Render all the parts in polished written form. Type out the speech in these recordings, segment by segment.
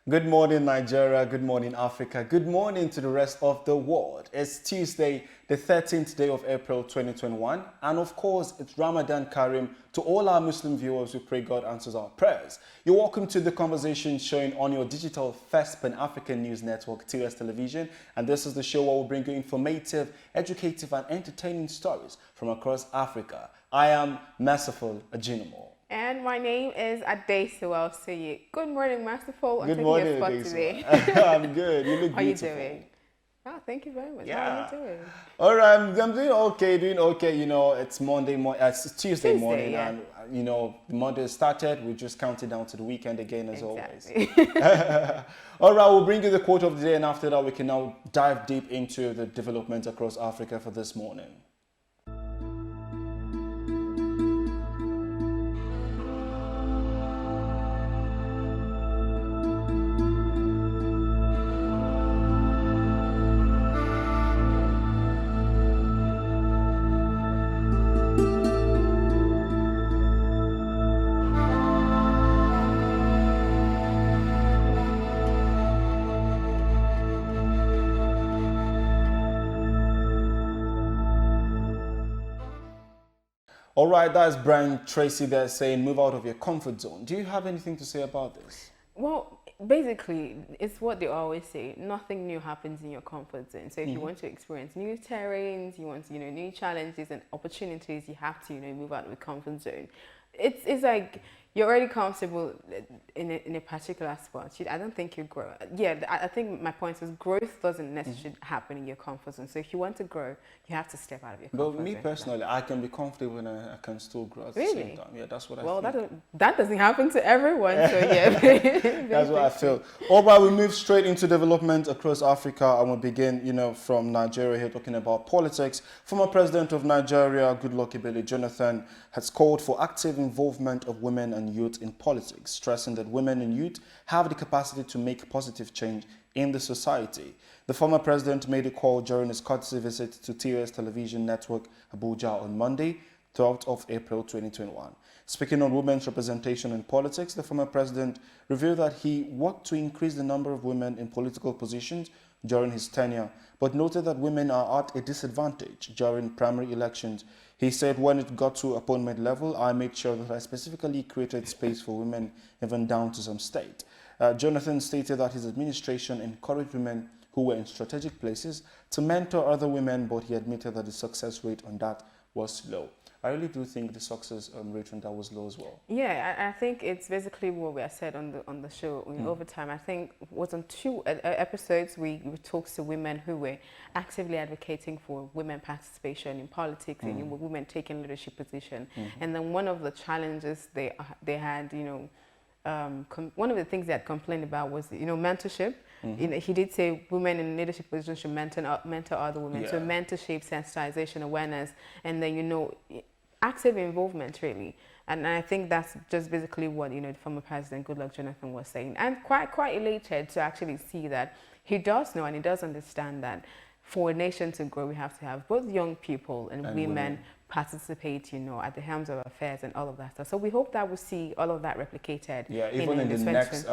Good morning, Nigeria. Good morning, Africa. Good morning to the rest of the world. It's Tuesday, the 13th day of April 2021. And of course, it's Ramadan Karim. To all our Muslim viewers, we pray God answers our prayers. You're welcome to the conversation showing on your digital first Pan-African news network, TRS Television. And this is the show where we'll bring you informative, educative, and entertaining stories from across Africa. I am Merciful Ajinomo. And my name is Adesiwa Oseyi. Good morning, Masterful. I'm Good taking morning, your spot Adesiwa. today. I'm good. You look How are you beautiful. doing? Oh, thank you very much. Yeah. How are you doing? All right, I'm doing okay. You know, it's it's Tuesday morning, yeah. and you know, Monday started. We just counted down to the weekend again, as always. All right, we'll bring you the quote of the day, and after that, we can now dive deep into the developments across Africa for this morning. All right, that's Brian Tracy there saying, move out of your comfort zone. Do you have anything to say about this? Well, basically, it's what they always say. Nothing new happens in your comfort zone. So if you want to experience new terrains, you want, new challenges and opportunities, you have to, move out of the comfort zone. It's like you're already comfortable in a particular spot. I don't think you grow. Yeah, I think my point is growth doesn't necessarily happen in your comfort zone. So if you want to grow, you have to step out of your comfort zone. But me personally, I can be comfortable and I can still grow at the same time. Yeah, that's what I feel. Well, that doesn't happen to everyone, so yeah. That's what I feel. All right, we move straight into development across Africa, and we'll begin, from Nigeria here, talking about politics. Former President of Nigeria, Goodluck Ebele Jonathan, has called for active involvement of women and youth in politics, stressing that women and youth have the capacity to make positive change in the society. The former president made a call during his courtesy visit to TRS Television Network Abuja on Monday, 12th of April 2021. Speaking on women's representation in politics, the former president revealed that he worked to increase the number of women in political positions during his tenure, but noted that women are at a disadvantage during primary elections. He said, when it got to appointment level, I made sure that I specifically created space for women, even down to some state. Jonathan stated that his administration encouraged women who were in strategic places to mentor other women, but he admitted that the success rate on that was low. I really do think the success rate on that was low as well. Yeah, I think it's basically what we have said on the show over time. I think it was on two episodes we talked to women who were actively advocating for women participation in politics and women taking leadership position. And then one of the challenges they had, one of the things they had complained about was mentorship. He did say women in leadership positions should mentor other women. Yeah. So mentorship, sensitization, awareness, and then active involvement, really. And I think that's just basically what the former president Goodluck Jonathan was saying, and quite elated to actually see that he does know and he does understand that for a nation to grow, we have to have both young people and women participate, at the helms of affairs and all of that stuff. So we hope that we'll see all of that replicated. Yeah, even in the next,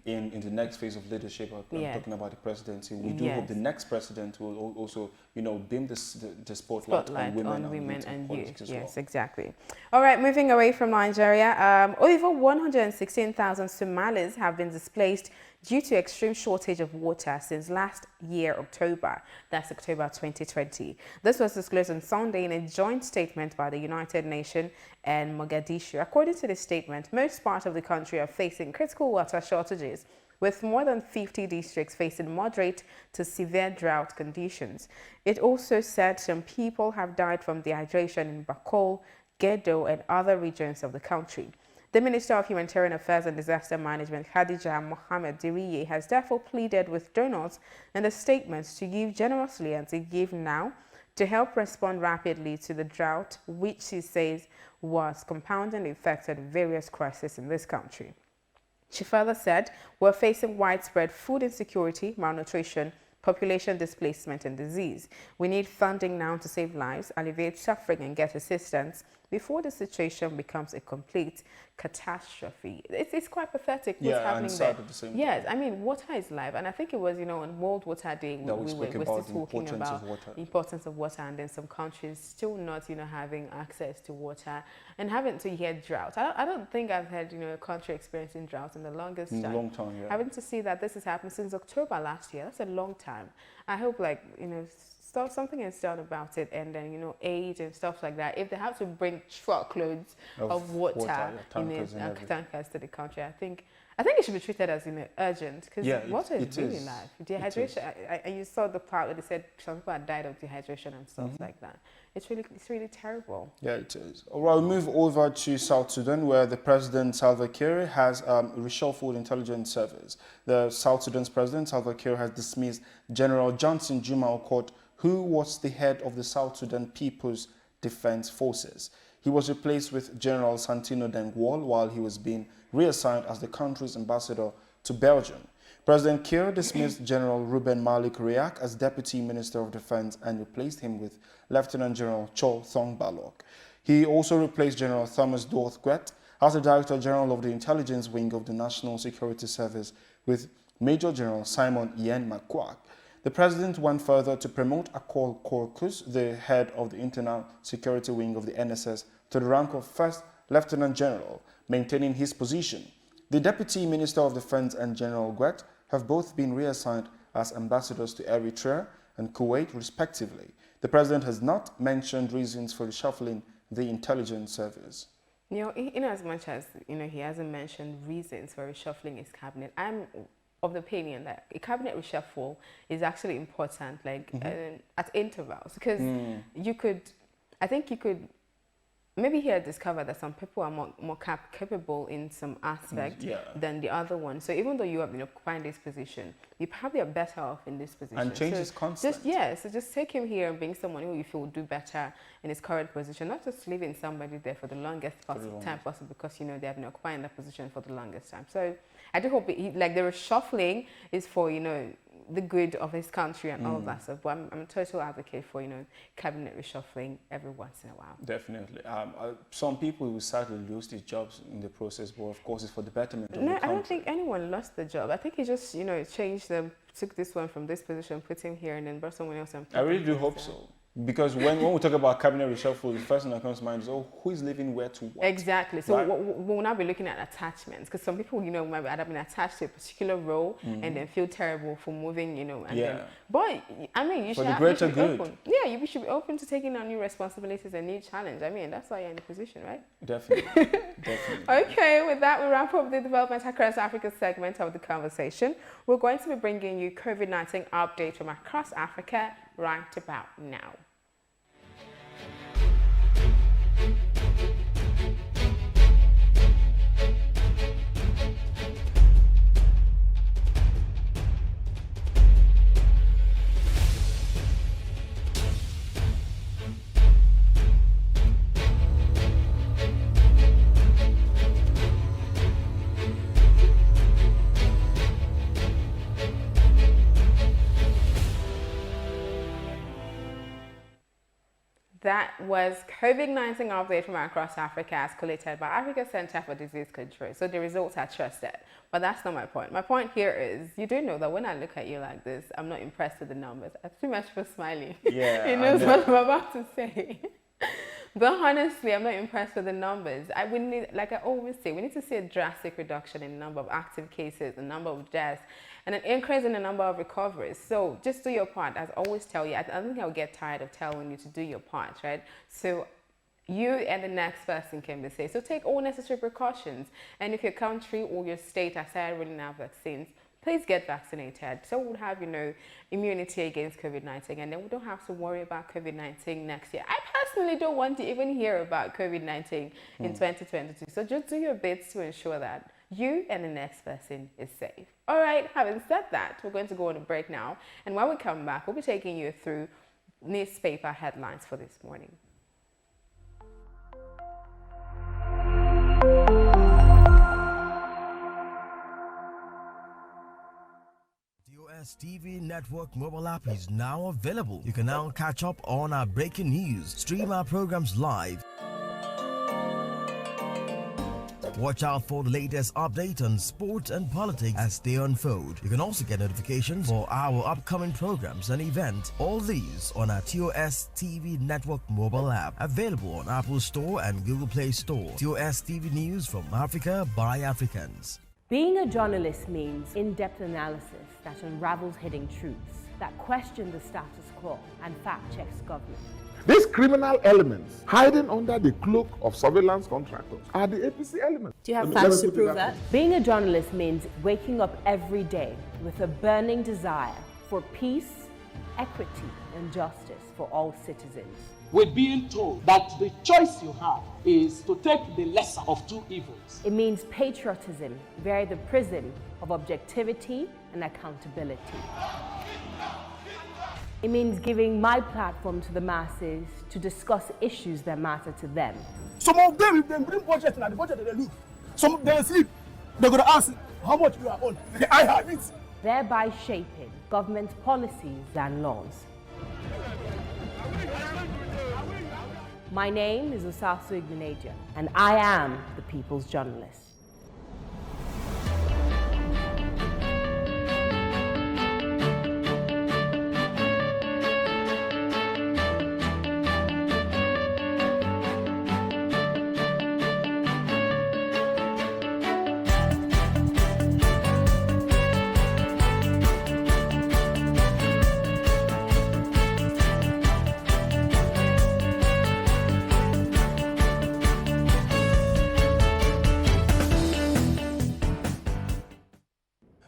in the next phase of leadership, I'm talking about the presidency. We do hope the next president will also, beam the spotlight on women and youth. Yes, exactly. All right, moving away from Nigeria, over 116,000 Somalis have been displaced due to extreme shortage of water since last year, October. That's October 2020. This was disclosed on Sunday in a joint statement by the United Nations and Mogadishu. According to the statement, most parts of the country are facing critical water shortages, with more than 50 districts facing moderate to severe drought conditions. It also said some people have died from dehydration in Bakol, Gedo, and other regions of the country. The Minister of Humanitarian Affairs and Disaster Management, Khadija Mohamed Diriye, has therefore pleaded with donors in the statements to give generously and to give now to help respond rapidly to the drought, which she says was compounding the effects of various crises in this country. She further said, we're facing widespread food insecurity, malnutrition, population displacement and disease. We need funding now to save lives, alleviate suffering and get assistance before the situation becomes a complete catastrophe. It's quite pathetic what's happening and sad there. at the same Yes, time. I mean, water is life, and I think it was, on World Water Day That we spoke were about still the talking importance about of water. the importance of water, and then some countries still not, having access to water and having to hear drought. I don't think I've had, a country experiencing drought in the longest time. Long time, yeah. Having to see that this has happened since October last year, that's a long time. I hope, something is done about it, and then, aid and stuff like that. If they have to bring truckloads of water tankers to the country, I think it should be treated as urgent, because water is really life. Dehydration, and you saw the part where they said some people had died of dehydration and stuff like that. It's really terrible. Yeah, it is. All right, we'll move over to South Sudan, where the President Salva Kiir has reshuffled intelligence service. The South Sudan's President Salva Kiir has dismissed General Johnson Juma Okot, who was the head of the South Sudan People's Defense Forces. He was replaced with General Santino Dengwall while he was being reassigned as the country's ambassador to Belgium. President Kiir dismissed General Ruben Malik Riak as Deputy Minister of Defense and replaced him with Lieutenant General Cho Thong Balok. He also replaced General Thomas Dorth-Gwet as the Director General of the Intelligence Wing of the National Security Service with Major General Simon Ian McQuark. The president went further to promote Akol Korkus, the head of the Internal Security Wing of the NSS, to the rank of First Lieutenant General, maintaining his position. The Deputy Minister of Defense and General Gwet have both been reassigned as ambassadors to Eritrea and Kuwait, respectively. The president has not mentioned reasons for reshuffling the intelligence service. In as much as he hasn't mentioned reasons for reshuffling his cabinet, I'm of the opinion that a cabinet reshuffle is actually important, at intervals, because I think you could. Maybe he had discovered that some people are more capable in some aspect than the other one. So even though you have been occupying this position, you probably are better off in this position. And change is constant. So just take him here and bring someone who you feel will do better in his current position, not just leaving somebody there for the longest time possible, because they have been occupying that position for the longest time. So I do hope the reshuffling is for the good of his country and all of that stuff. But I'm a total advocate for cabinet reshuffling every once in a while. Definitely. Some people will sadly lose their jobs in the process, but of course it's for the betterment of the country. No, I don't think anyone lost the job. I think he just changed them, took this one from this position, put him here, and then brought someone else. I really do hope so. Because when we talk about cabinet reshuffle, the first thing that comes to mind is, who is living where to what? Exactly. So we'll now be looking at attachments, because some people, might have been attached to a particular role and then feel terrible for moving, but I mean, you should be open. Yeah, you should be open to taking on new responsibilities and new challenge. I mean, that's why you're in the position, right? Definitely. Definitely. Okay, with that, we wrap up the Development Across Africa segment of the conversation. We're going to be bringing you COVID-19 updates from across Africa right about now. That was COVID-19 update from across Africa as collated by Africa Center for Disease Control. So the results are trusted. But that's not my point. My point here is, you do know that when I look at you like this, I'm not impressed with the numbers. I pretty much feel smiling. Yeah. You know what I'm about to say. But honestly, I'm not impressed with the numbers. We need, like I always say, we need to see a drastic reduction in the number of active cases, the number of deaths, and an increase in the number of recoveries. So just do your part. As I always tell you, I don't think I'll get tired of telling you to do your part, right? So you and the next person can be safe. So take all necessary precautions. And if your country or your state has started rolling out vaccines, please get vaccinated. So we'll have, immunity against COVID-19, and then we don't have to worry about COVID-19 next year. I personally don't want to even hear about COVID-19 in 2022. So just do your bits to ensure that you and the next person is safe. All right, having said that, we're going to go on a break now. And when we come back, we'll be taking you through newspaper headlines for this morning. TV Network mobile app is now available. You can now catch up on our breaking news, stream our programs live, Watch out for the latest update on sports and politics as they unfold. You can also get notifications for our upcoming programs and events. All these on our TOS TV Network mobile app, available on Apple Store and Google Play Store. TOS TV News from Africa by Africans. Being a journalist means in-depth analysis that unravels hidden truths, that question the status quo and fact-checks government. These criminal elements hiding under the cloak of surveillance contractors are the APC elements. Do you have facts to prove that? Being a journalist means waking up every day with a burning desire for peace, equity, and justice for all citizens. We're being told that the choice you have is to take the lesser of two evils. It means patriotism via the prism of objectivity and accountability. It means giving my platform to the masses to discuss issues that matter to them. Some of them, if they bring budget, and the budget they look. Some they sleep. They're going to ask how much you are on. I have it. Thereby shaping government policies and laws. My name is Osasu Igboneja, and I am the People's Journalist.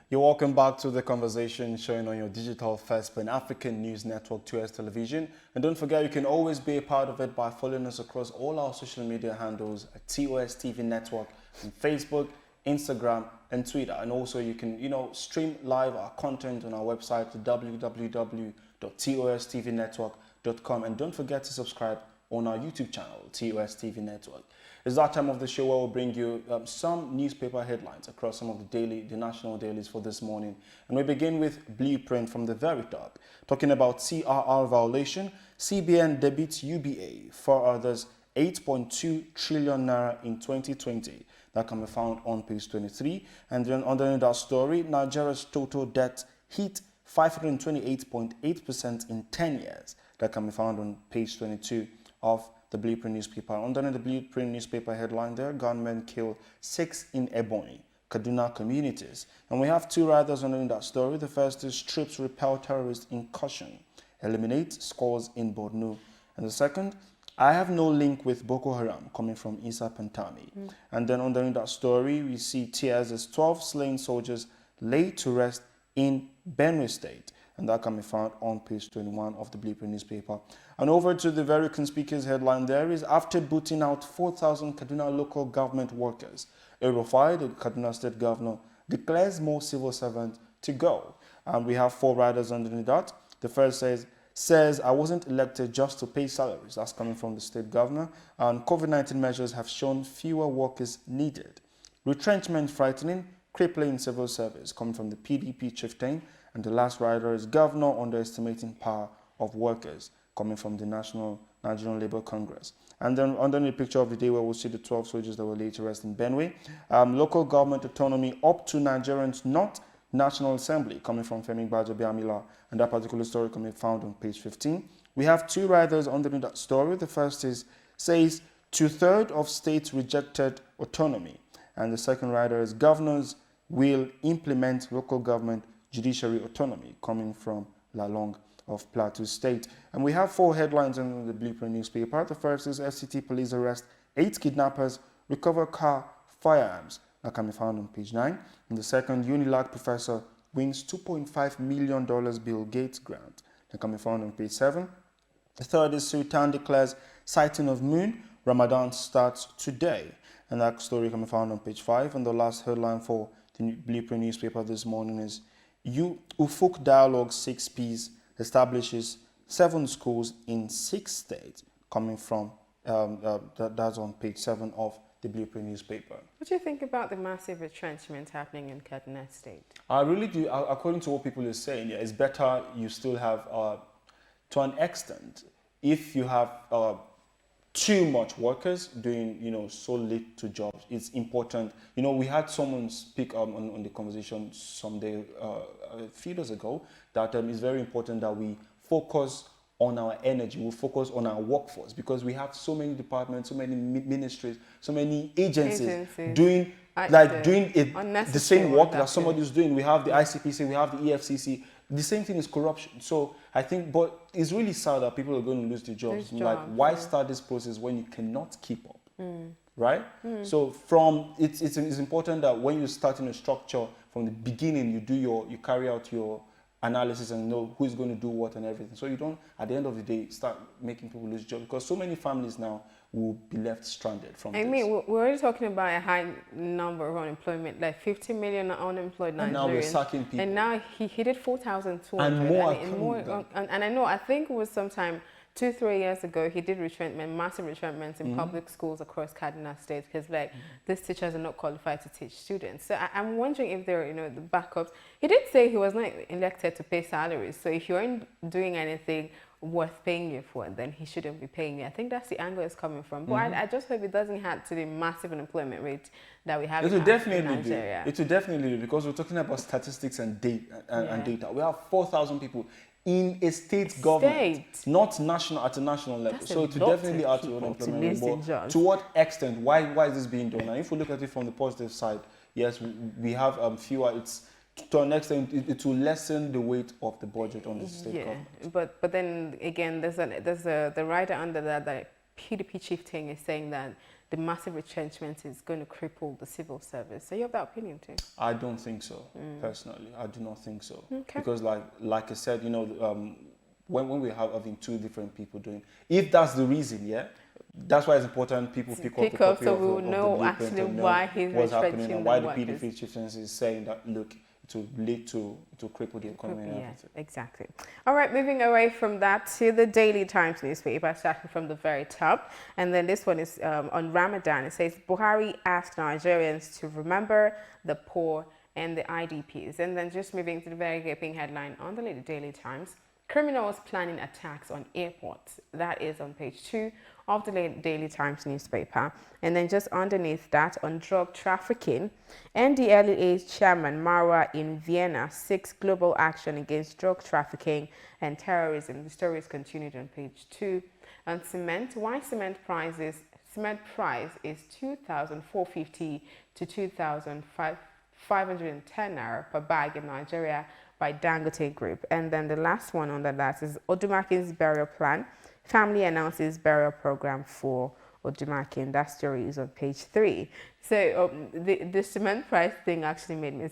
You're welcome back to the conversation showing on your digital first Pan-African News Network 2S Television. And don't forget, you can always be a part of it by following us across all our social media handles at TOS TV Network on Facebook, Instagram, and Twitter. And also you can, stream live our content on our website at www.tostvnetwork.com. And don't forget to subscribe on our YouTube channel, TOS TV Network. It's that time of the show where we'll bring you some newspaper headlines across some of the national dailies for this morning. And we begin with Blueprint from the very top. Talking about CRR violation, CBN debits UBA, four others 8.2 trillion naira in 2020. That can be found on page 23. And then underneath that story, Nigeria's total debt hit 528.8% in 10 years. That can be found on page 22 of the Blueprint newspaper. Underneath the Blueprint newspaper headline there, gunmen kill 6 in Ebonyi, Kaduna communities. And we have two riders underneath that story. The first is troops repel terrorist incursion, eliminate scores in Borno. And the second, I have no link with Boko Haram, coming from Isa Pantami. And then underneath that story, we see tears as 12 slain soldiers laid to rest in Benue State. And that can be found on page 21 of the Blueprint newspaper. And over to the very conspicuous headline there is, after booting out 4,000 Kaduna local government workers, Erufai, the Kaduna state governor, declares more civil servants to go. And we have four riders underneath that. The first says, I wasn't elected just to pay salaries. That's coming from the state governor. And COVID-19 measures have shown fewer workers needed. Retrenchment frightening, crippling civil service, coming from the PDP chieftain. And the last rider is governor underestimating power of workers, coming from the Nigerian Labour Congress. And then underneath the picture of the day where we'll see the 12 soldiers that were laid to rest in Benue. Local government autonomy up to Nigerians, not National Assembly, coming from Femi Gbajabiamila. And that particular story can be found on page 15. We have two riders underneath that story. The first says 2/3 of states rejected autonomy. And the second rider is governors will implement local government judiciary autonomy, coming from Lalong of Plateau State. And we have four headlines in the Blueprint newspaper. The first is FCT police arrest 8 kidnappers, recover car, firearms. That can be found on page 9. And the second, Unilag professor wins $2.5 million Bill Gates grant. That can be found on page 7. The third is Sultan declares sighting of moon, Ramadan starts today. And that story can be found on page 5. And the last headline for the Blueprint newspaper this morning is Ufuk Dialogue 6Ps establishes 7 schools in 6 states, coming from, that's on page 7 of the Blueprint newspaper. What do you think about the massive retrenchment happening in Kaduna State? I really do, according to what people are saying, yeah, it's better you still have, to an extent, if you have too much workers doing, so little jobs. It's important. We had someone speak on the conversation someday, a few days ago, that it's very important that we focus on our energy, we focus on our workforce, because we have so many departments, so many ministries, so many agencies doing the same work that somebody is doing. We have the ICPC, we have the EFCC. The same thing is corruption. So I think, but it's really sad that people are going to lose their jobs. Why start this process when you cannot keep up? Right? So it's important that when you're starting a structure from the beginning, you carry out your analysis and know who's going to do what and everything. So you don't, at the end of the day, start making people lose jobs, because so many families now will be left stranded from this. I mean, we're already talking about a high number of unemployment, like 50 million unemployed Nigerians. And now we're sacking people. And now he did 4,200. And more and I know, I think it was sometime 2-3 years ago, he did massive retrenchments in public schools across Kaduna State, because these teachers are not qualified to teach students. So I'm wondering if there are, the backups. He did say he was not elected to pay salaries. So if you aren't doing anything worth paying you for, then he shouldn't be paying you. I think that's the angle it's coming from. But I just hope it doesn't add to the massive unemployment rate that we have in Nigeria. It will definitely do, because we're talking about statistics and data. We have 4,000 people in a state government, not national, at a national level. So it will definitely add to unemployment. But to what extent? Why is this being done? And if we look at it from the positive side, yes, we have fewer. To an extent, it will lessen the weight of the budget on the state government. But then again, there's the rider under that PDP chieftain is saying that the massive retrenchment is going to cripple the civil service. So you have that opinion too? I don't think so, personally. I do not think so. Okay. Because like I said, when we have having two different people doing, if that's the reason, that's why it's important people pick up the copy so of we will know actually why he's what's happening and why the workers. PDP chieftain is saying that, look, to lead to cripple the economy and everything. Exactly. All right, moving away from that to the Daily Times newspaper, starting from the very top. And then this one is on Ramadan. It says, Buhari asked Nigerians to remember the poor and the IDPs. And then just moving to the very gaping headline on the Daily Times, criminals planning attacks on airports. That is on page 2 of the Daily Times newspaper. And then just underneath that, on drug trafficking, NDLEA's chairman Marwa in Vienna seeks global action against drug trafficking and terrorism. The story is continued on page 2. On cement, why cement price is 2,450 to 2,510 naira per bag in Nigeria by Dangote Group. And then the last one under that is Odumakin's burial plan. Family announces burial program for Odumakin. That story is on page 3. So the cement price thing actually made me,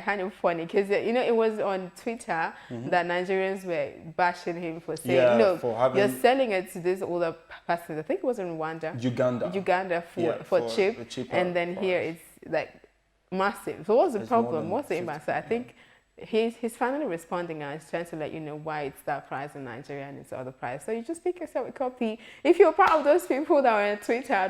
kind of funny, because it was on Twitter that Nigerians were bashing him for saying, look, you're selling it to this older person. I think it was in Uganda for cheap, and then price. Here it's like massive. So what's the problem? What's the impact? So I think he's finally responding and he's trying to let you know why it's that price in Nigeria and it's other price. So you just pick yourself a copy. If you're part of those people that are on Twitter,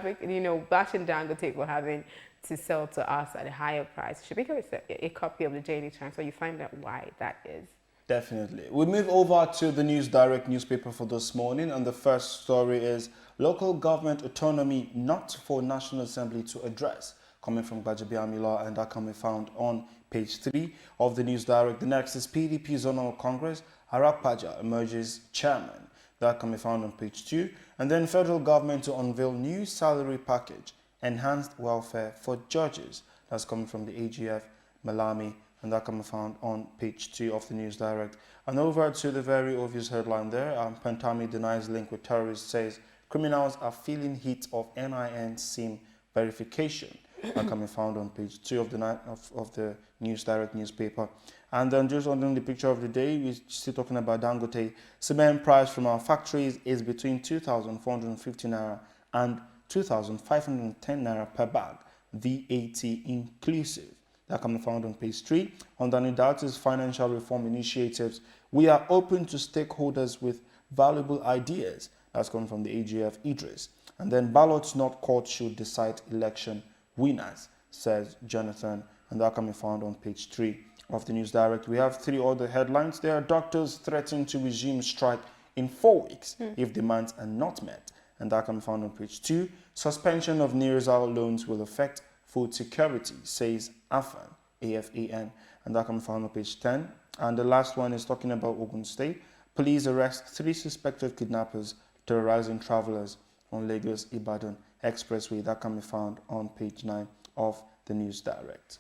bashing Dangote for having to sell to us at a higher price, you should pick up a copy of the Daily Times so you find out why that is. Definitely. We move over to the News Direct newspaper for this morning, and the first story is local government autonomy not for National Assembly to address, coming from Gbajabiamila, and that can be found on page 3 of the News Direct. The next is PDP Zonal Congress, Arapaja emerges chairman. That can be found on page 2. And then federal government to unveil new salary package, enhanced welfare for judges. That's coming from the AGF, Malami, and that can be found on page 2 of the News Direct. And over to the very obvious headline there, Pantami denies link with terrorists, says criminals are feeling heat of NIN SIM verification. That can be found on page 2 of the News Direct newspaper. And then just under the picture of the day, we're still talking about Dangote. Cement price from our factories is between 2,450 naira and 2,510 naira per bag, VAT inclusive. That can be found on page 3. Underneath that is financial reform initiatives. We are open to stakeholders with valuable ideas. That's coming from the AGF Idris. And then ballots not caught should decide election winners, says Jonathan, and that can be found on page 3 of the News Direct. We have 3 other headlines. There are doctors threatening to resume strike in 4 weeks if demands are not met. and that can be found on page 2. Suspension of Nirizal loans will affect food security, says AFAN, AFAN, and that can be found on page 10. And the last one is talking about Ogun State. Police arrest 3 suspected kidnappers terrorizing travelers on Lagos-Ibadan Expressway. That can be found on page 9 of the News Direct.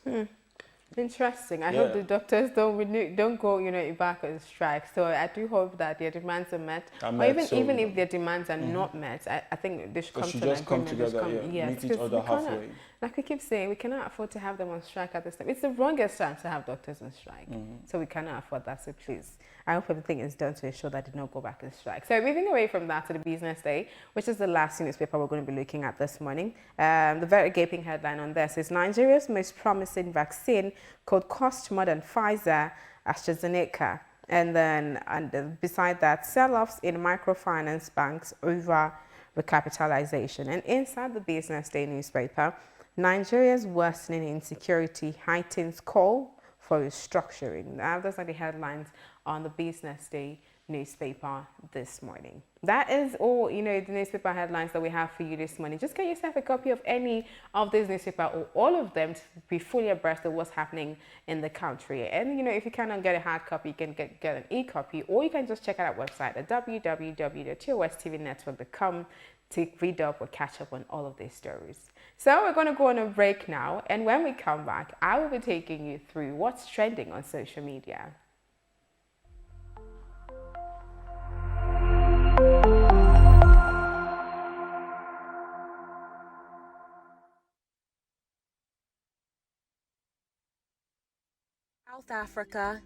Interesting. I hope the doctors don't go, back on strike. So I do hope that their demands are met. Or even if their demands are not met, I think they should come to an agreement. Come together, meet each other halfway. Like we keep saying, we cannot afford to have them on strike at this time. It's the wrongest time to have doctors on strike. So we cannot afford that. So please, I hope everything is done to ensure that they don't go back on strike. So moving away from that to the Business Day, which is the last newspaper we're going to be looking at this morning. The very gaping headline on this is Nigeria's most promising vaccine could cost more than Pfizer, AstraZeneca. And then beside that, sell-offs in microfinance banks over recapitalization. And inside the Business Day newspaper, Nigeria's worsening insecurity heightens call for restructuring. Now, those are the headlines on the Business Day newspaper this morning. That is all, the newspaper headlines that we have for you this morning. Just get yourself a copy of any of these newspapers or all of them to be fully abreast of what's happening in the country. And, if you cannot get a hard copy, you can get an e-copy, or you can just check out our website at www.tostvnetwork.com to read up or catch up on all of these stories. So we're going to go on a break now, and when we come back, I will be taking you through what's trending on social media. South Africa.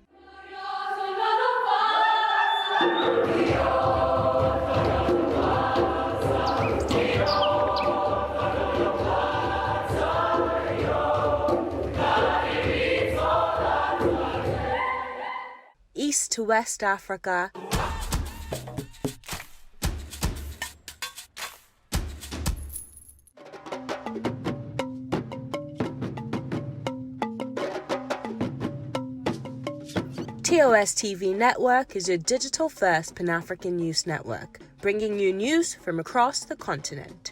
East to West Africa. TOS TV Network is your digital-first Pan-African news network, bringing you news from across the continent.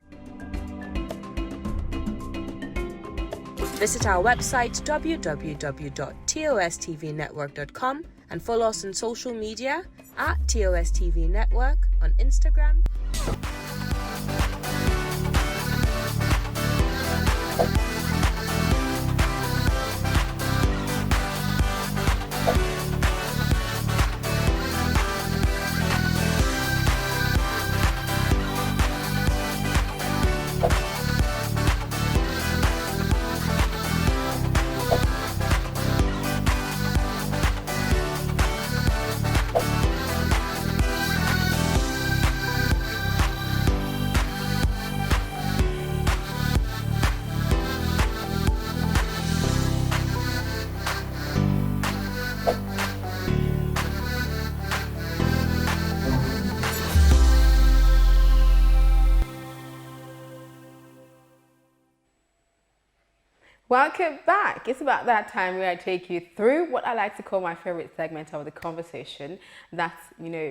Visit our website www.tostvnetwork.com and follow us on social media at TOS TV Network on Instagram. Welcome back. It's about that time where I take you through what I like to call my favorite segment of the conversation. That's,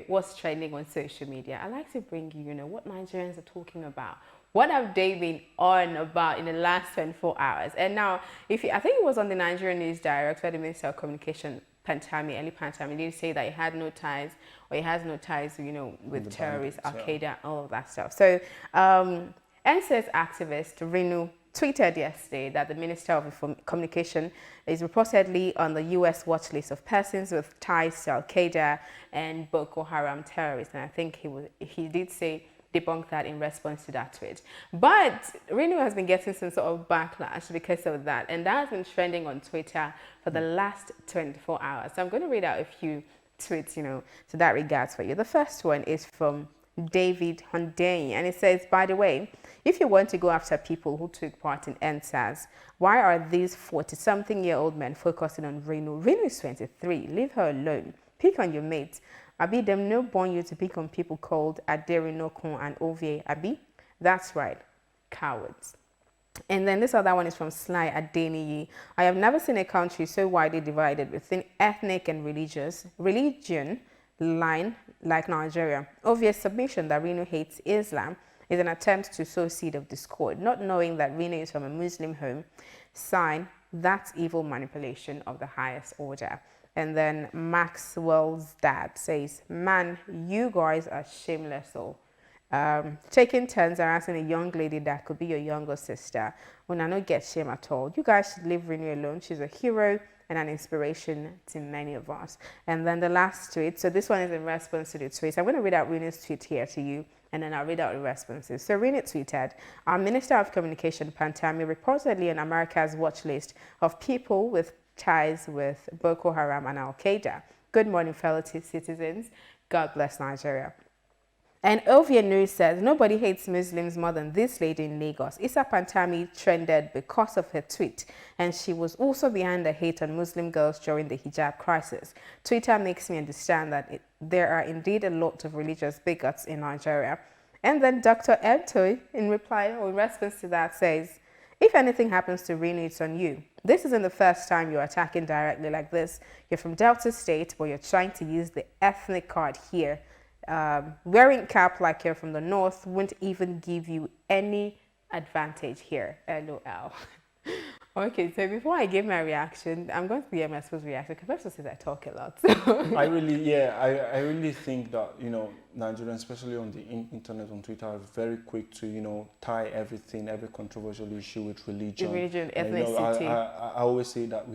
what's trending on social media. I like to bring you, what Nigerians are talking about. What have they been on about in the last 24 hours? And now, I think it was on the Nigerian News Direct where the Minister of Communication, Ali Pantami, did say that he had no ties, or he has no ties, with terrorists, Al-Qaeda, all of that stuff. So, NSAS activist Renu tweeted yesterday that the Minister of Communication is reportedly on the U.S. watch list of persons with ties to Al-Qaeda and Boko Haram terrorists. And I think he did say debunk that in response to that tweet. But Renu has been getting some sort of backlash because of that. And that has been trending on Twitter for the last 24 hours. So I'm going to read out a few tweets, to that regards for you. The first one is from David Hunday, and it says, by the way, if you want to go after people who took part in NSAS, why are these 40-something-year-old men focusing on Renu? Renu is 23. Leave her alone. Pick on your mates. Abi, them no born you to pick on people called Aderinokun and Ovie. Abi, that's right. Cowards. And then this other one is from Sly Adeniyi. I have never seen a country so widely divided within ethnic and religion line like Nigeria. Obvious submission that Renu hates Islam is an attempt to sow seed of discord, not knowing that Rina is from a Muslim home. Sign, that's evil manipulation of the highest order. And then Maxwell's dad says, man, you guys are shameless. Taking turns harassing a young lady that could be your younger sister. When I don't get shame at all. You guys should leave Rina alone. She's a hero and an inspiration to many of us. And then the last tweet. So this one is in response to the tweet. I'm going to read out Rina's tweet here to you, and then I'll read out the responses. So Rina tweeted, our Minister of Communication, Pantami, reportedly on America's watch list of people with ties with Boko Haram and Al-Qaeda. Good morning, fellow citizens. God bless Nigeria. And Ovia News says, nobody hates Muslims more than this lady in Lagos. Issa Pantami trended because of her tweet, and she was also behind the hate on Muslim girls during the hijab crisis. Twitter makes me understand that there are indeed a lot of religious bigots in Nigeria. And then Dr. Ebtoy, in reply or in response to that, says, if anything happens to Rina, it's on you. This isn't the first time you're attacking directly like this. You're from Delta State, but you're trying to use the ethnic card here. Wearing cap like you're from the north won't even give you any advantage here. LOL. Okay, so before I give my reaction, I'm going to be my supposed reaction because person says I talk a lot. So. I really think that, you know, Nigerians, especially on the internet, on Twitter, are very quick to, you know, tie everything, every controversial issue with religion. Religion, ethnicity. You know, I always say that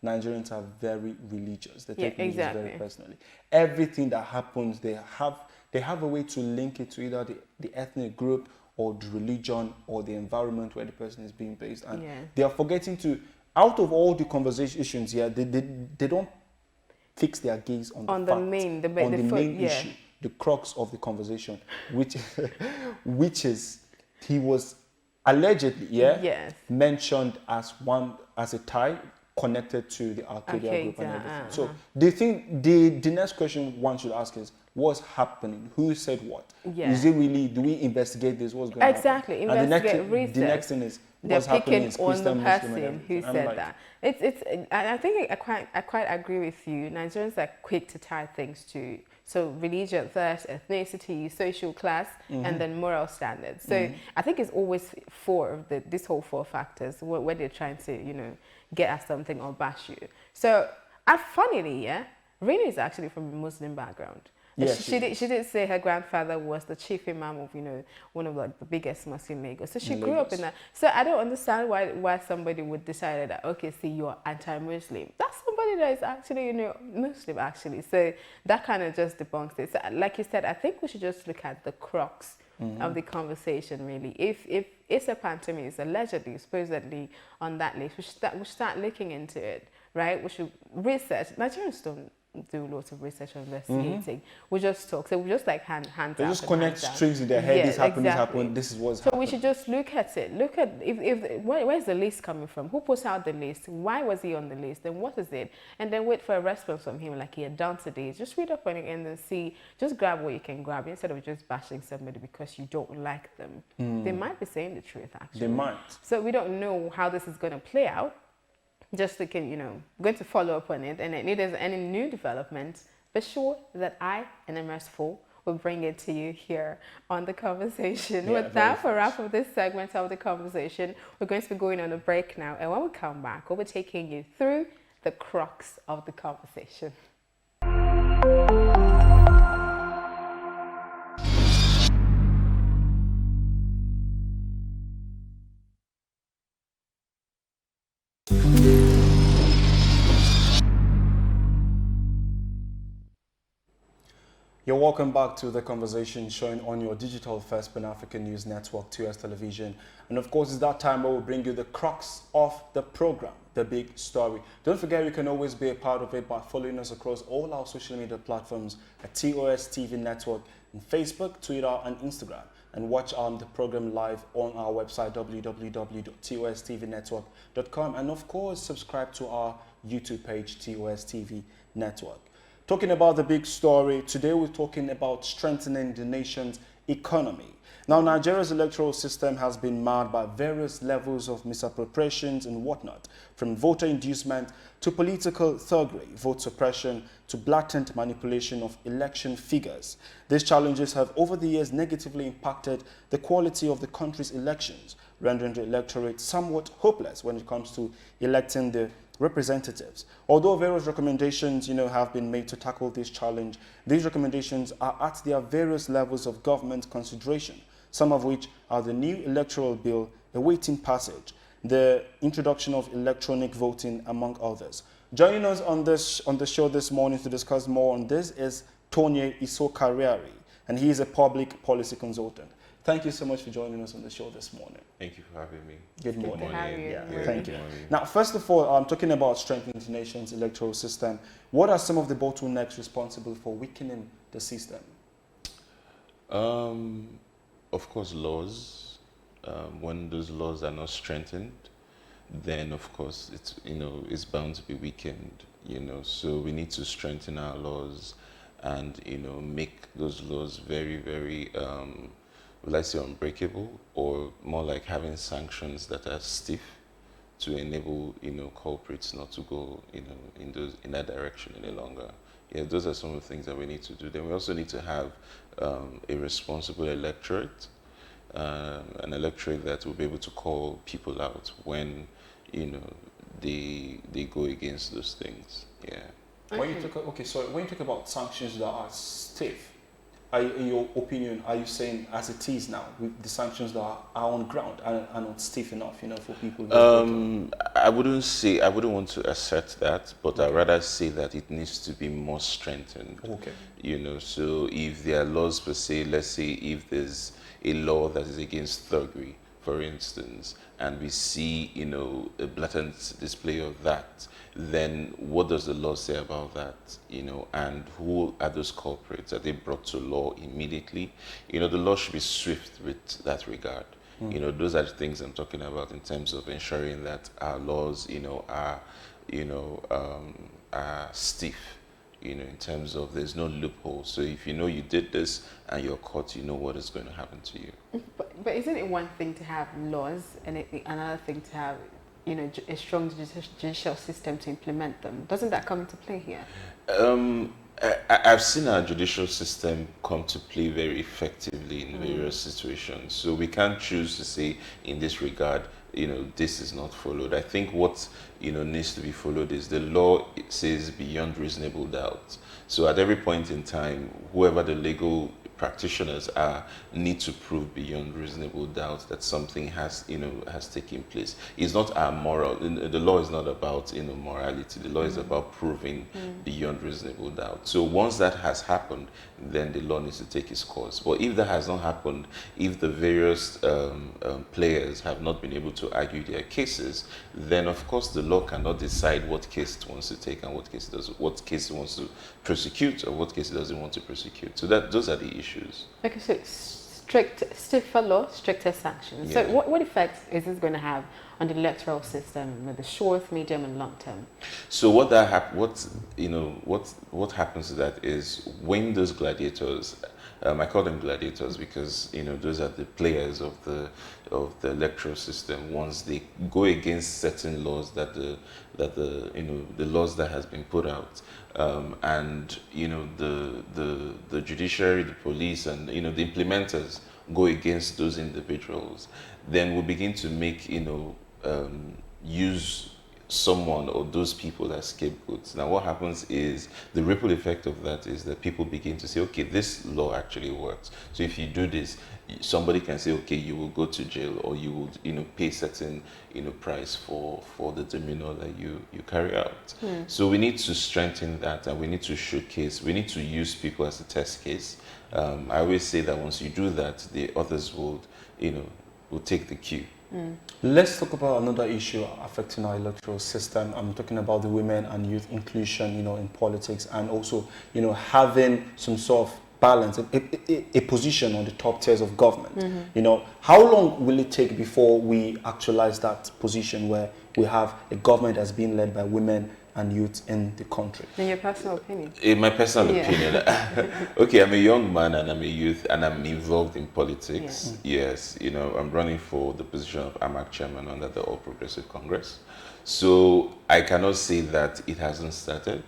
Nigerians are very religious. They take religion very personally. Everything that happens, they have a way to link it to either the ethnic group or the religion or the environment where the person is being based. And they are forgetting to, out of all the conversations here, they don't fix their gaze on the main issue, the crux of the conversation, which is he was allegedly mentioned as a tie connected to the Al-Qaeda group and everything. So the thing, the next question one should ask is, what's happening? Who said what? Is it really, do we investigate this? What's going on? Exactly, investigate research. The next thing is, they're picking on the person who said that. I think I quite agree with you. Nigerians are quick to tie things to religion first, ethnicity, social class, and then moral standards. So I think it's always these whole four factors when they're trying to, you know, get at something or bash you. So funnily, Rina is actually from a Muslim background. Yes, she did say her grandfather was the chief imam of, you know, one of the biggest mosques in Lagos. So she grew up in that. So I don't understand why somebody would decide that, okay, see, you're anti-Muslim. That's somebody that is actually, you know, Muslim actually. So that kind of just debunks it. So like you said, I think we should just look at the crux of the conversation, really. If Issa Pantami is allegedly, supposedly on that list, we should start looking into it, right? We should research. Nigerians don't do lots of research or investigating. We just talk. So we just like hands they up. Just connect strings in their head. This happened, this is what's happening. So we should just look at it. Look at where's the list coming from? Who puts out the list? Why was he on the list? And what is it? And then wait for a response from him like he had done today. Just read up on it and then see. Just grab what you can grab instead of just bashing somebody because you don't like them. They might be saying the truth actually. They might. So we don't know how this is going to play out. Just looking, you know, going to follow up on it, and if there's any new developments, be sure that I and MS4 will bring it to you here on The Conversation. With that, for wrap up this segment of The Conversation, we're going to be going on a break now, and when we come back, we'll be taking you through the crux of the conversation. You're welcome back to The Conversation, showing on your digital first Pan-African News Network, 2S Television. And of course, it's that time where we'll bring you the crux of the program, the big story. Don't forget, you can always be a part of it by following us across all our social media platforms at TOS TV Network on Facebook, Twitter, and Instagram. And watch the program live on our website, www.tostvnetwork.com. And of course, subscribe to our YouTube page, TOS TV Network. Talking about the big story, today we're talking about strengthening the nation's economy. Now, Nigeria's electoral system has been marred by various levels of misappropriations and whatnot, from voter inducement to political thuggery, vote suppression to blatant manipulation of election figures. These challenges have over the years negatively impacted the quality of the country's elections, rendering the electorate somewhat hopeless when it comes to electing the representatives. Although various recommendations, have been made to tackle this challenge, these recommendations are at their various levels of government consideration, some of which are the new electoral bill awaiting passage, the introduction of electronic voting, among others. Joining us on the show this morning to discuss more on this is Tonye Isokariari, and he is a public policy consultant. Thank you so much for joining us on the show this morning. Thank you for having me. Good morning. Good to have you. Yeah. Thank you. Morning. Now, first of all, I'm talking about strengthening the nation's electoral system. What are some of the bottlenecks responsible for weakening the system? Of course, laws. When those laws are not strengthened, then of course it's bound to be weakened. So we need to strengthen our laws, and make those laws very, very will I say unbreakable, or more like having sanctions that are stiff to enable culprits not to go in that direction any longer. Yeah, those are some of the things that we need to do. Then we also need to have a responsible electorate, an electorate that will be able to call people out when they go against those things. Yeah. When you talk about sanctions that are stiff, in your opinion, are you saying as it is now, with the sanctions that are on ground and are not stiff enough, for people? I wouldn't want to assert that, but I'd rather say that it needs to be more strengthened. Okay. So if there are laws per se, let's say if there's a law that is against thuggery, for instance, and we see, a blatant display of that, then what does the law say about that? And who are those culprits? Are they brought to law immediately? The law should be swift with that regard. Those are the things I'm talking about in terms of ensuring that our laws, are stiff. In terms of there's no loophole. So if you did this and you're caught, what is going to happen to you. But isn't it one thing to have laws and another thing to have, a strong judicial system to implement them? Doesn't that come into play here? I've seen our judicial system come to play very effectively in various situations. So we can't choose to say in this regard, this is not followed. I think what, needs to be followed is the law says beyond reasonable doubt. So at every point in time, whoever the legal practitioners need to prove beyond reasonable doubt that something has taken place. It's not our moral. The law is not about morality. The law is about proving beyond reasonable doubt. So once that has happened, then the law needs to take its course. But if that has not happened, if the various players have not been able to argue their cases, then of course the law cannot decide what case it wants to take and what case it wants to prosecute or what case it doesn't want to prosecute. So those are the issues. Okay, so stiffer law, stricter sanctions. Yeah. So what effect is this going to have on the electoral system with the short, medium, and long term? So what happens to that is when those gladiators, I call them gladiators because those are the players of the electoral system. Once they go against certain laws the laws that has been put out, and the judiciary, the police, and the implementers go against those individuals, then we begin to make use someone or those people as scapegoats. Now what happens is the ripple effect of that is that people begin to say, okay, this law actually works. So if you do this, somebody can say, okay, you will go to jail, or you will pay certain price for the demeanor that you carry out. So we need to strengthen that, and we need to showcase, we need to use people as a test case. I always say that once you do that, the others will take the cue. Let's talk about another issue affecting our electoral system. I'm talking about the women and youth inclusion, in politics, and also, having some sort of balance, a position on the top tiers of government. How long will it take before we actualize that position where we have a government that's being led by women and youth in the country? In your personal opinion? In my personal opinion, okay, I'm a young man and I'm a youth and I'm involved in politics. Yes, you know, I'm running for the position of AMAC chairman under the All Progressive Congress. So I cannot say that it hasn't started.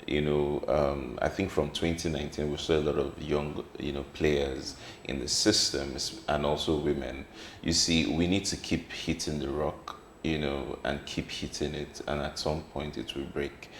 You know, I think from 2019 we saw a lot of young, you know, players in the system and also women. You see, we need to keep hitting the rock, you know, and keep hitting it, and at some point it will break.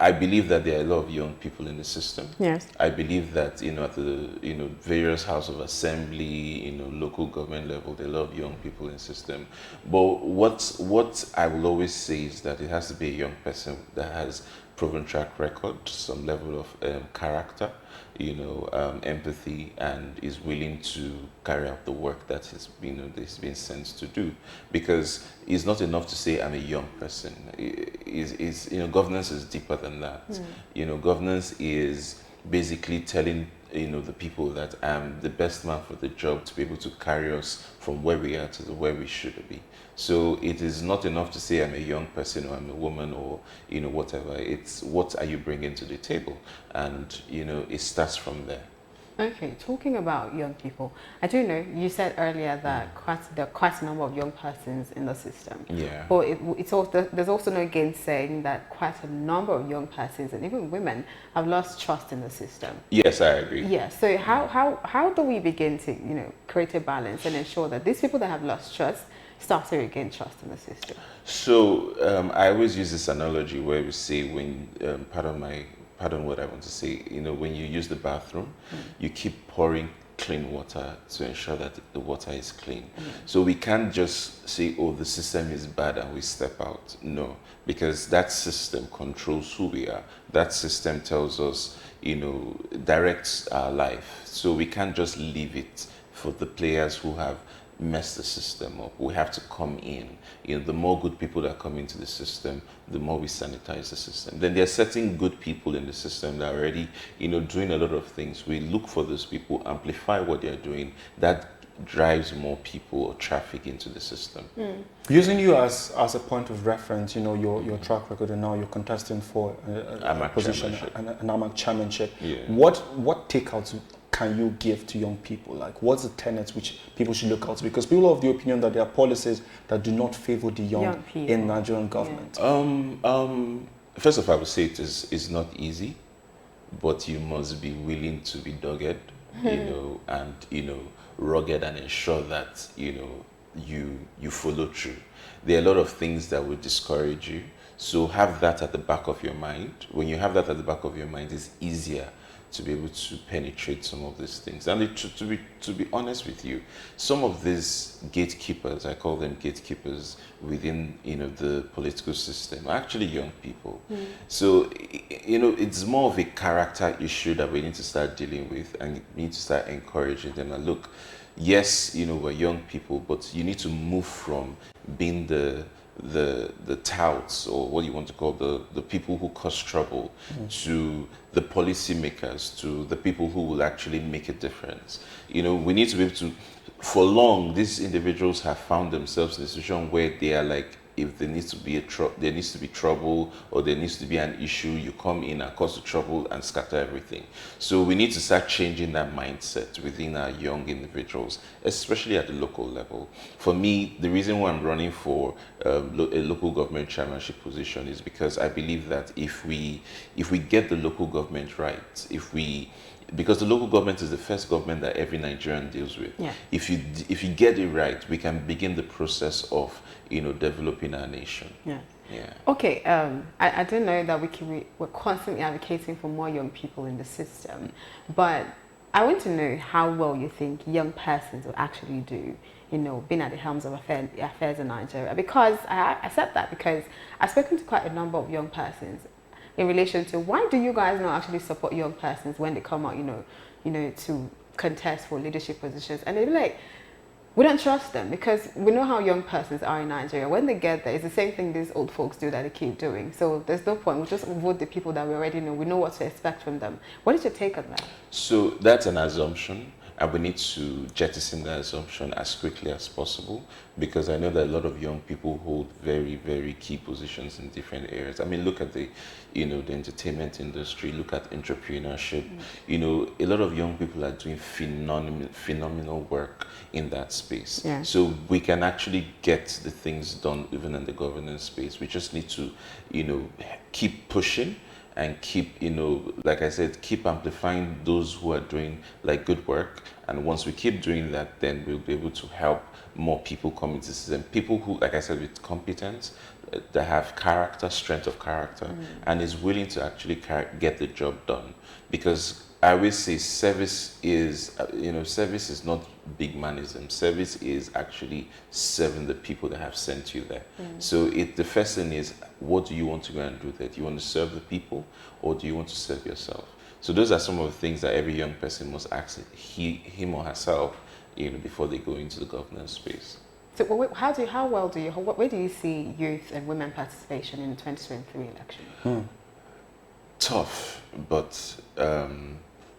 I believe that there are a lot of young people in the system. Yes. I believe that, you know, at the, you know, various House of Assembly, you know, local government level, there are a lot of young people in the system. But what I will always say is that it has to be a young person that has proven track record, some level of character, you know, empathy, and is willing to carry out the work that he's been sent to do. Because it's not enough to say I'm a young person. You know, governance is deeper than that. You know, governance is basically telling, you know, the people that I'm the best man for the job to be able to carry us from where we are to where we should be. So it is not enough to say I'm a young person or I'm a woman or, you know, whatever. It's what are you bringing to the table? And, you know, it starts from there. Okay, talking about young people, I do know you said earlier that there are quite a number of young persons in the system. Yeah. But it's also, there's also no gainsaying that quite a number of young persons and even women have lost trust in the system. Yes, I agree. Yeah. So how do we begin to, you know, create a balance and ensure that these people that have lost trust start to regain trust in the system? So I always use this analogy where we say when pardon what I want to say, you know, when you use the bathroom, you keep pouring clean water to ensure that the water is clean. So we can't just say, oh, the system is bad and we step out. No, because that system controls who we are. That system tells us, you know, directs our life. So we can't just leave it for the players who have mess the system up. We have to come in. You know, the more good people that come into the system, the more we sanitize the system. Then there are certain good people in the system that are already, you know, doing a lot of things. We look for those people, amplify what they're doing. That drives more people or traffic into the system. Using you as a point of reference, you know, your track record, and now you're contesting for a position, an AMAC chairmanship. Yeah. What takeouts can you give to young people? Like, what's the tenets which people should look out to? Because people are of the opinion that there are policies that do not favor the young in Nigerian government. First of all, I would say it's not easy, but you must be willing to be dogged, you know, and, you know, rugged, and ensure that, you know, you follow through. There are a lot of things that will discourage you, so have that at the back of your mind. When you have that at the back of your mind, it's easier to be able to penetrate some of these things. And to be honest with you, some of these gatekeepers, I call them gatekeepers within, you know, the political system, are actually young people. So, you know, it's more of a character issue that we need to start dealing with, and we need to start encouraging them. And look, yes, you know, we're young people, but you need to move from being the touts, or what you want to call the people who cause trouble, to the policymakers, to the people who will actually make a difference. You know, we need to be able to, for long, these individuals have found themselves in a situation where they are like, if there needs to be there needs to be trouble, or there needs to be an issue, you come in and cause the trouble and scatter everything. So we need to start changing that mindset within our young individuals, especially at the local level. For me, the reason why I'm running for a local government chairmanship position is because I believe that if we get the local government right, because the local government is the first government that every Nigerian deals with. Yeah. If you get it right, we can begin the process of, you know, developing our nation. Yeah. Yeah. Okay. I do know that we're constantly advocating for more young people in the system, but I want to know how well you think young persons will actually do, you know, being at the helms of affairs in Nigeria. Because I said that because I've spoken to quite a number of young persons in relation to why do you guys not actually support young persons when they come out, you know, to contest for leadership positions, and they're like, we don't trust them because we know how young persons are in Nigeria. When they get there, it's the same thing these old folks do that they keep doing. So there's no point. We'll just vote the people that we already know. We know what to expect from them. What is your take on that? So that's an assumption, And we need to jettison that assumption as quickly as possible, because I know that a lot of young people hold very, very key positions in different areas. I mean, look at the entertainment industry, look at entrepreneurship. A lot of young people are doing phenomenal work in that space. Yeah. So we can actually get the things done even in the governance space. We just need to, keep pushing and keep, like I said, keep amplifying those who are doing like good work. And once we keep doing that, then we'll be able to help more people come into the system. People who, like I said, with competence, that have character, strength of character, and is willing to actually get the job done. Because I always say service is, service is not big manism. Service is actually serving the people that have sent you there. So the first thing is, what do you want to go and do there? Do you want to serve the people, or do you want to serve yourself? So those are some of the things that every young person must ask him or herself, before they go into the governance space. So where do you see youth and women participation in the 2023 election? Tough, but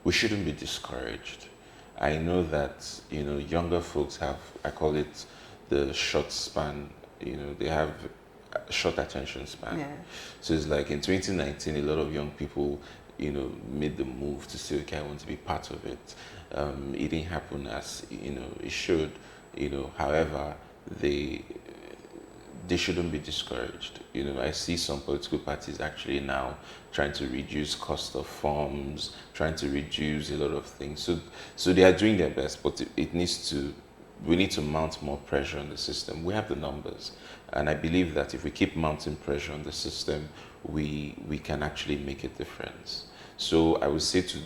we shouldn't be discouraged. I know that, younger folks have, I call it the short span, they have short attention span. Yeah. So it's like in 2019, a lot of young people, made the move to say, okay, I want to be part of it. It didn't happen as, it should, however, they shouldn't be discouraged. I see some political parties actually now trying to reduce cost of forms, trying to reduce a lot of things. So they are doing their best, but we need to mount more pressure on the system. We have the numbers, and I believe that if we keep mounting pressure on the system, we can actually make a difference. So I would say to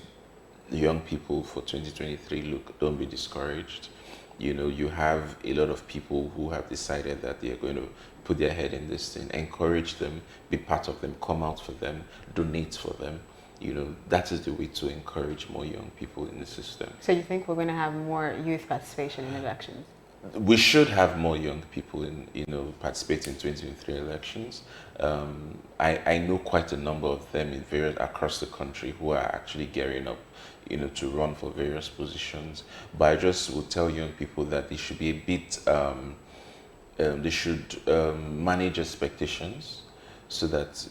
the young people for 2023, look, don't be discouraged. You have a lot of people who have decided that they are going to put their head in this thing. Encourage them, be part of them, come out for them, donate for them. That is the way to encourage more young people in the system. So you think we're going to have more youth participation in elections? We should have more young people participating in 2023 elections. I know quite a number of them across the country who are actually gearing up, to run for various positions. But I just would tell young people that they should be a bit, they should manage expectations, so that,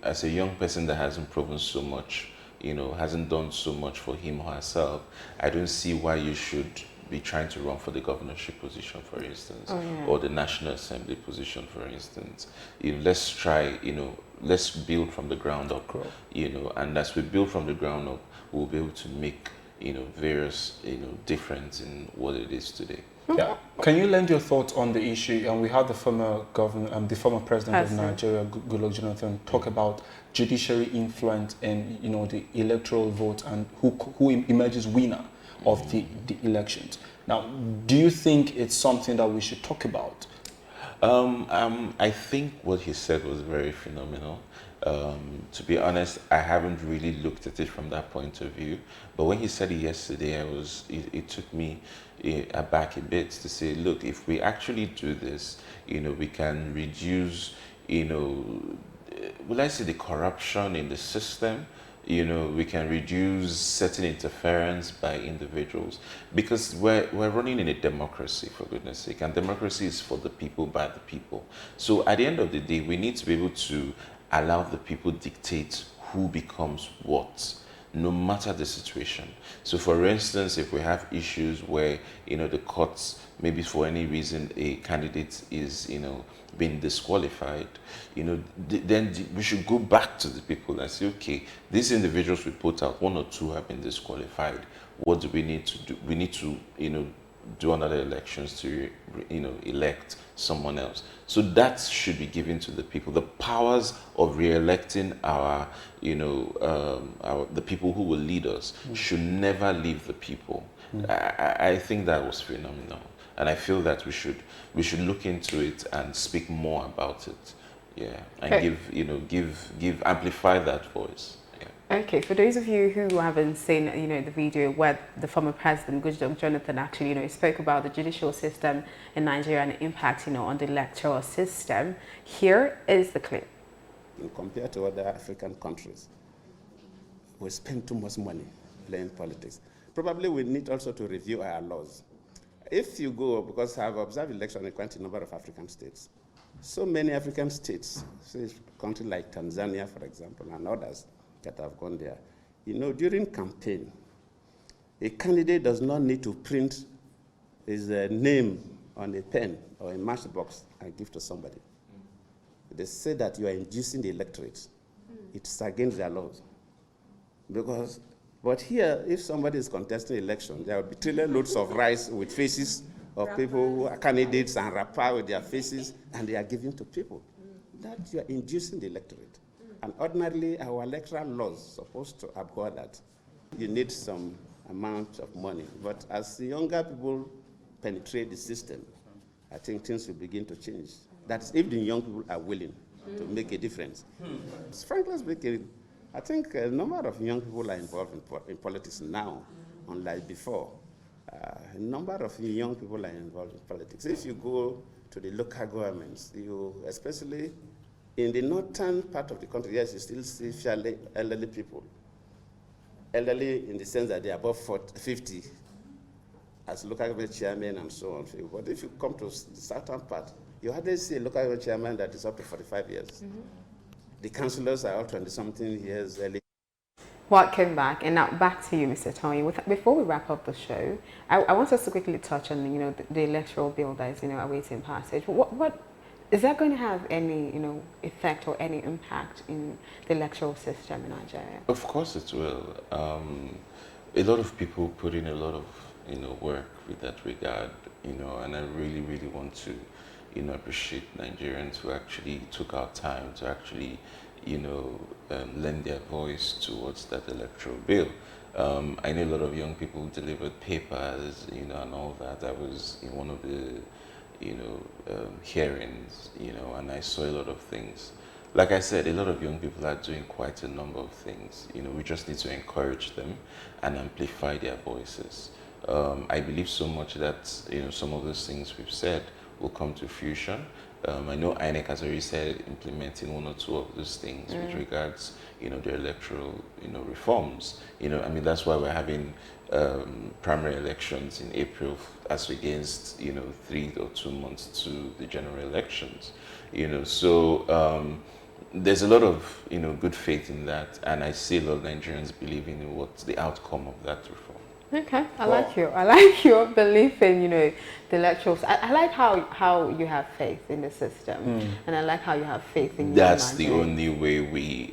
as a young person that hasn't proven so much, hasn't done so much for him or herself, I don't see why you should be trying to run for the governorship position, for instance, or the National Assembly position, for instance. Let's try, let's build from the ground up, and as we build from the ground up, we'll be able to make, various, difference in what it is today. Yeah. Can you lend your thoughts on the issue? And we had the former governor, the former president of Nigeria, Goodluck Jonathan, talk about judiciary influence in, the electoral vote and who emerges winner of the elections. Now, do you think it's something that we should talk about? I think what he said was very phenomenal. To be honest, I haven't really looked at it from that point of view. But when he said it yesterday, it took me aback a bit to say, look, if we actually do this, we can reduce, will I say, the corruption in the system. We can reduce certain interference by individuals, because we're running in a democracy, for goodness sake, and democracy is for the people, by the people. So at the end of the day, we need to be able to allow the people dictate who becomes what, no matter the situation. So for instance, if we have issues where, the courts, maybe for any reason a candidate is, being disqualified, then we should go back to the people and say, okay, these individuals we put out, 1 or 2 have been disqualified. What do we need to do? We need to, do another elections to, elect someone else. So that should be given to the people. The powers of re-electing our, the people who will lead us should never leave the people. I think that was phenomenal. And I feel that we should look into it and speak more about it, and give amplify that voice. Yeah. Okay, for those of you who haven't seen, the video where the former president, Goodluck Jonathan, actually, spoke about the judicial system in Nigeria and the impact, on the electoral system, here is the clip. Compared to other African countries, we spend too much money playing politics. probably we need also to review our laws. If you go, because I've observed election in quite a number of African states, so many African states, say a country like Tanzania, for example, and others that have gone there, you know, during campaign, a candidate does not need to print his name on a pen or a matchbox and give to somebody. They say that you are inducing the electorate. It's against their laws. But here, if somebody is contesting election, there will be trillion loads of rice with faces of people who are candidates and wrapper with their faces, and they are giving to people. That you are inducing the electorate. And ordinarily, our electoral laws are supposed to abhor that. You need some amount of money. But as the younger people penetrate the system, I think things will begin to change. That's if the young people are willing to make a difference. Frankly speaking, I think a number of young people are involved in politics now, unlike before. A number of young people are involved in politics. If you go to the local governments, especially in the northern part of the country, yes, you still see fairly elderly people. Elderly in the sense that they are above 50 as local government chairman and so on. But if you come to the southern part, you hardly see a local government chairman that is up to 45 years. The councillors are all 20-something years early. Welcome back, and now back to you, Mr. Tony. Before we wrap up the show, I want us to quickly touch on, you know, the electoral bill that is, you know, awaiting passage. What is that going to have any, you know, effect or any impact in the electoral system in Nigeria? Of course it will. A lot of people put in a lot of, you know, work with that regard, you know, and I really, really want to, you know, appreciate Nigerians who actually took our time to actually, you know, lend their voice towards that electoral bill. I know a lot of young people who delivered papers, you know, and all that. I was in one of the, you know, hearings, you know, and I saw a lot of things. Like I said, a lot of young people are doing quite a number of things. You know, we just need to encourage them and amplify their voices. I believe so much that, you know, some of those things we've said will come to fruition. I know INEC has already said implementing one or two of those things with regards, you know, their electoral, you know, reforms. You know, I mean, that's why we're having primary elections in April as against, you know, 3 or 2 months to the general elections. You know, so there's a lot of, you know, good faith in that, and I see a lot of Nigerians believing in what's the outcome of that reform. Okay, I like your belief in, you know, the electorals. I like how you have faith in the system, and I like how you have faith in. That's the only way we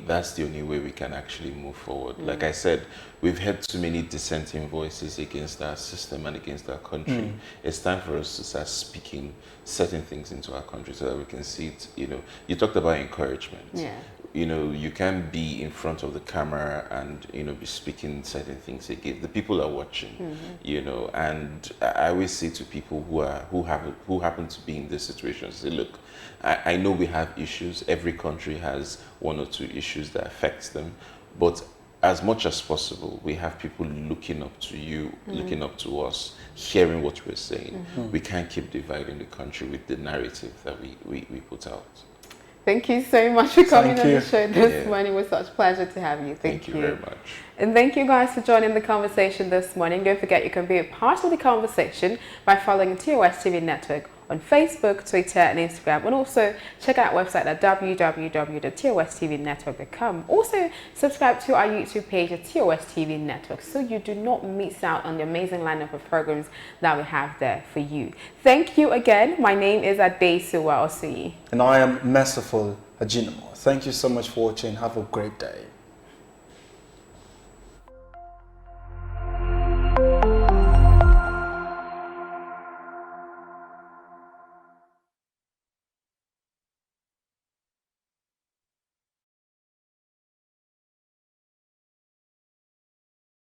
can actually move forward. Like I said, we've heard too many dissenting voices against our system and against our country. It's time for us to start speaking certain things into our country so that we can see it. You know, you talked about encouragement. Yeah. You know, you can't be in front of the camera and, you know, be speaking certain things again. The people are watching, you know, and I always say to people who happen to be in this situation, say, look, I know we have issues. Every country has 1 or 2 issues that affects them, but as much as possible, we have people looking up to you, looking up to us, hearing what we're saying. We can't keep dividing the country with the narrative that we put out. Thank you so much for coming on the show this morning. It was such a pleasure to have you. Thank you very much. And thank you guys for joining the conversation this morning. Don't forget you can be a part of the conversation by following TOS TV Network on Facebook, Twitter and Instagram, and also check out our website at www.tostvnetwork.com. Also subscribe to our YouTube page at TOS TV Network so you do not miss out on the amazing lineup of programs that we have there for you. Thank you again. My name is Adesuwa Osuyi. And I am Merciful Ajinamo. Thank you so much for watching. Have a great day.